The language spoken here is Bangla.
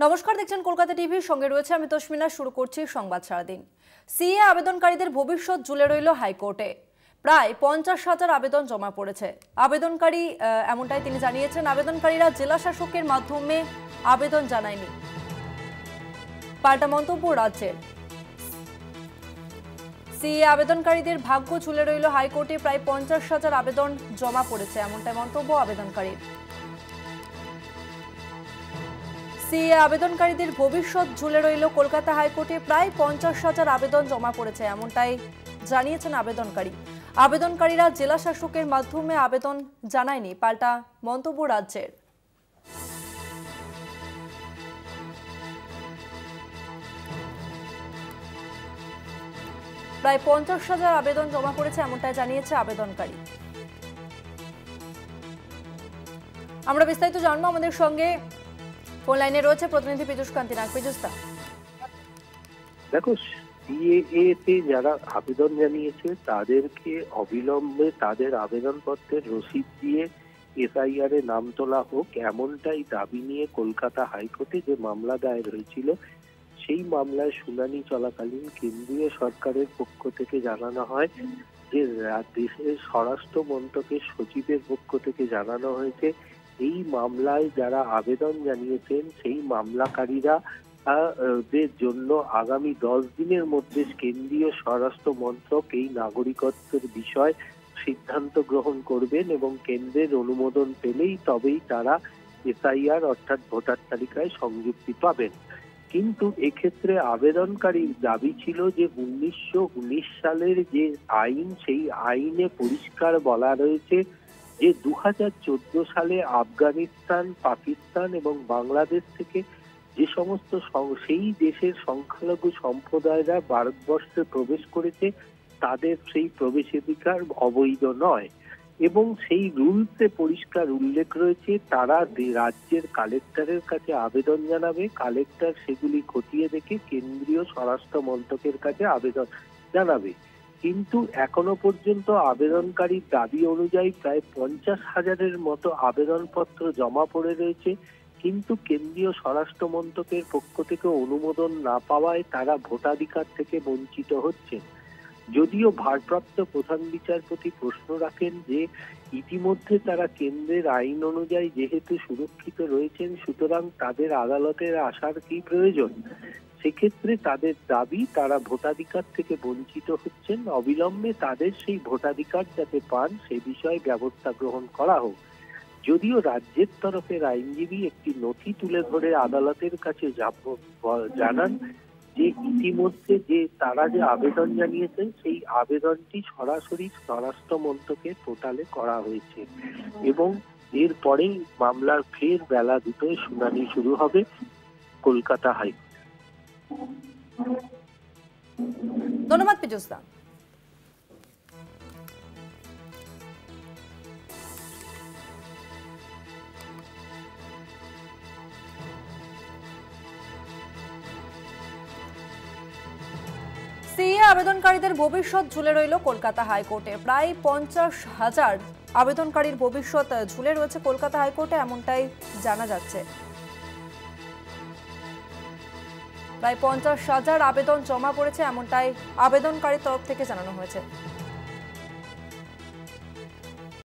নমস্কার, দেখছেন কলকাতা টিভির সঙ্গে রয়েছে আমি তসমিনা। শুরু করছি সংবাদ সারাদিন। সিএ আবেদনকারীদের ভবিষ্যৎ ঝুলে রইল হাইকোর্টে। প্রায় 50,000 আবেদন জমা পড়েছে। আবেদনকারী এমনটাই তিনি জানিয়েছেন, আবেদনকারীরা জেলা শাসকের মাধ্যমে আবেদন জানায়নি। পাল্টা মন্তব্য রাজ্যের। সিএ আবেদনকারীদের ভাগ্য ঝুলে রইল হাইকোর্টে। প্রায় 50,000 আবেদন জমা পড়েছে, এমনটাই মন্তব্য আবেদনকারীর। সিএ আবেদনকারীদের ভবিষ্যৎ ঝুলে রইল কলকাতা হাইকোর্টে। প্রায় 50,000 আবেদন জমা পড়েছে, এমনটাই জানিয়েছেন আবেদনকারী। আবেদনকারীরা জেলা শাসকের মাধ্যমে আবেদন জানায়নি। পাল্টা মন্তব্য রাজ্যের। প্রায় 50,000 আবেদন জমা পড়েছে, এমনটাই জানিয়েছে আবেদনকারী। আমরা বিস্তারিত জানবো। আমাদের সঙ্গে ফোন লাইনে রয়েছে প্রতিনিধি পীযূষ কান্তি নাগ। পীযূষদা, দেখো, সিএএ তে যারা আবেদন জানিয়েছে তাদেরকে অবিলম্বে তাদের আবেদনপত্রের রসিদ দিয়ে এসআইআর এ নাম তোলা হোক, এমনটাই দাবি নিয়ে কলকাতা হাইকোর্টে যে মামলা দায়ের হয়েছিল, সেই মামলায় শুনানি চলাকালীন কেন্দ্রীয় সরকারের পক্ষ থেকে জানানো হয় যে দেশের স্বরাষ্ট্র মন্ত্রকের সচিবের পক্ষ থেকে জানানো হয়েছে এই মামলায় যারা আবেদন জানিয়েছেন সেই মামলাকারীরা দের জন্য আগামী 10 দিনের মধ্যে কেন্দ্রীয় স্বরাষ্ট্র মন্ত্রক এই নাগরিকত্বের বিষয় সিদ্ধান্ত গ্রহণ করবেন এবং কেন্দ্রের অনুমোদন পেলেই তবেই তারা এসআইআর অর্থাৎ ভোটার তালিকায় সংযুক্তি পাবেন। কিন্তু এক্ষেত্রে আবেদনকারীর দাবি ছিল যে 1919 সালের যে আইন, সেই আইনে পরিষ্কার বলা রয়েছে যে 2014 সালে আফগানিস্তান, পাকিস্তান এবং বাংলাদেশ থেকে যে সমস্ত সেই দেশের সংখ্যালঘু সম্প্রদায়রা ভারতবর্ষে প্রবেশ করেছে তাদের সেই প্রবেশাধিকার অবৈধ নয় এবং সেই রুলসে পরিষ্কার উল্লেখ রয়েছে তারা রাজ্যের কালেক্টরের কাছে আবেদন জানাবে, কালেক্টর সেগুলি খতিয়ে দেখে কেন্দ্রীয় স্বরাষ্ট্র মন্ত্রকের কাছে আবেদন জানাবে। কিন্তু এখনো পর্যন্ত আবেদনকারীর দাবি অনুযায়ী প্রায় 50,000-এর মতো আবেদনপত্র জমা পড়ে রয়েছে, কিন্তু কেন্দ্রীয় স্বরাষ্ট্র মন্ত্রকের পক্ষ থেকে অনুমোদন না পাওয়ায় তারা ভোটাধিকার থেকে বঞ্চিত হচ্ছেন। যদিও ভারপ্রাপ্ত প্রধান বিচারপতি প্রশ্ন রাখেন যে ইতিমধ্যে তারা কেন্দ্রের আইন অনুযায়ী যেহেতু সুরক্ষিত রয়েছেন, সুতরাং তাদের আদালতের আসার কি প্রয়োজন। সেক্ষেত্রে তাদের দাবি তারা ভোটাধিকার থেকে বঞ্চিত হচ্ছেন, অবিলম্বে তাদের সেই ভোটাধিকার যাতে পান সে বিষয়ে ব্যবস্থা গ্রহণ করা হোক। যদিও রাজ্যের তরফের আইনজীবী একটি নথি তুলে ধরে আদালতের কাছে জানান যে ইতিমধ্যে যে তারা যে আবেদন জানিয়েছেন সেই আবেদনটি সরাসরি স্বরাষ্ট্র মন্ত্রকের পোর্টালে করা হয়েছে এবং এরপরেই মামলার ফের বেলা 2টায় শুনানি শুরু হবে কলকাতা হাইকোর্টে। ধন্যবাদ পীযূষদা। সিএ আবেদনকারীদের ভবিষ্যৎ ঝুলে রইল কলকাতা হাইকোর্টে। প্রায় 50,000 আবেদনকারীর ভবিষ্যৎ ঝুলে রয়েছে কলকাতা হাইকোর্টে, এমনটাই জানা যাচ্ছে। প্রায় 50,000 আবেদন জমা পড়েছে, এমনটাই আবেদনকারীর তরফ থেকে জানানো হয়েছে।